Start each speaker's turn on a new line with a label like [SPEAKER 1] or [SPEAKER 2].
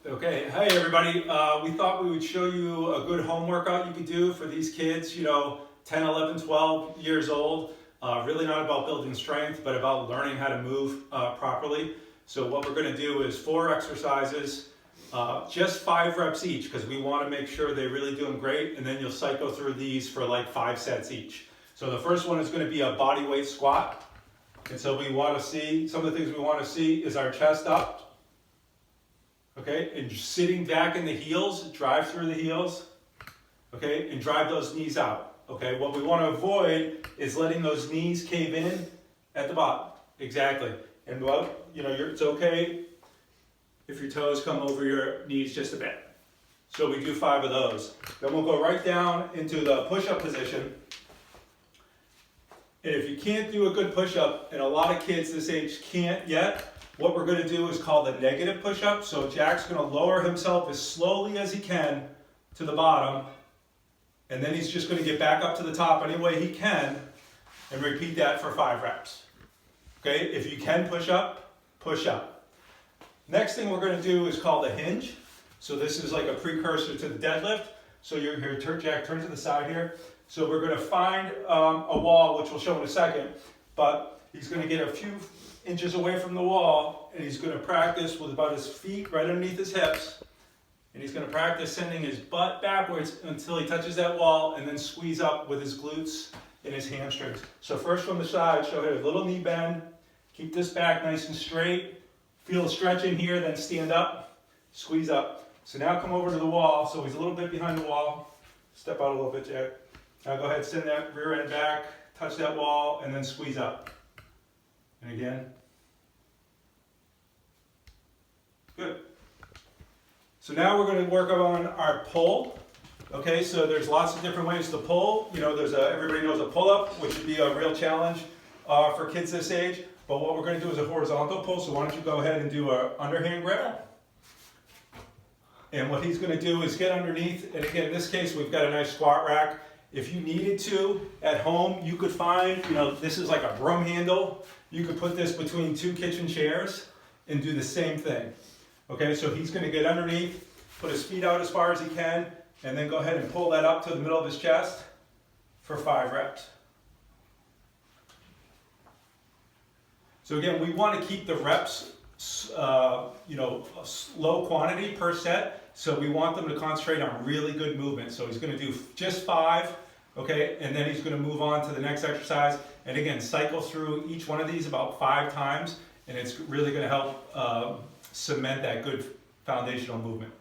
[SPEAKER 1] Okay, hey everybody. We thought we would show you a good home workout you could do for these kids, 10, 11, 12 years old. Really not about building strength, but about learning how to move properly. So what we're gonna do is 4 exercises, just 5 reps each, because we wanna make sure they're really doing great, and then you'll cycle through these for like 5 sets each. So the first one is gonna be a body weight squat. And so we wanna see, some of the things we wanna see is our chest up. Okay, and sitting back in the heels, drive through the heels, okay, and drive those knees out. Okay, what we want to avoid is letting those knees cave in at the bottom. Exactly. And it's okay if your toes come over your knees just a bit. So we do 5 of those. Then we'll go right down into the push-up position. And if you can't do a good push-up, and a lot of kids this age can't yet, what we're going to do is called a negative push-up. So Jack's going to lower himself as slowly as he can to the bottom, and then he's just going to get back up to the top any way he can, and repeat that for 5 reps. Okay, if you can push up, push up. Next thing we're going to do is called a hinge. So this is like a precursor to the deadlift. So you're here, Jack, turn to the side here. So we're going to find a wall, which we'll show in a second, but he's going to get a few inches away from the wall, and he's going to practice with about his feet right underneath his hips, and he's going to practice sending his butt backwards until he touches that wall, and then squeeze up with his glutes and his hamstrings. So first from the side, show him a little knee bend, keep this back nice and straight, feel a stretch in here, then stand up, squeeze up. So now come over to the wall, so he's a little bit behind the wall, step out a little bit, Jack. Now go ahead, send that rear end back, touch that wall, and then squeeze up. And again. Good. So now we're going to work on our pull. Okay, so there's lots of different ways to pull. Everybody knows a pull-up, which would be a real challenge for kids this age. But what we're going to do is a horizontal pull. So why don't you go ahead and do an underhand grip. And what he's going to do is get underneath. And again, in this case, we've got a nice squat rack. If you needed to, at home, you could find, this is like a broom handle. You could put this between 2 kitchen chairs and do the same thing. Okay, so he's going to get underneath, put his feet out as far as he can, and then go ahead and pull that up to the middle of his chest for 5 reps. So again, we want to keep the reps, low quantity per set. So we want them to concentrate on really good movement. So he's going to do just 5, okay, and then he's going to move on to the next exercise. And again, cycle through each one of these about 5 times, and it's really going to help cement that good foundational movement.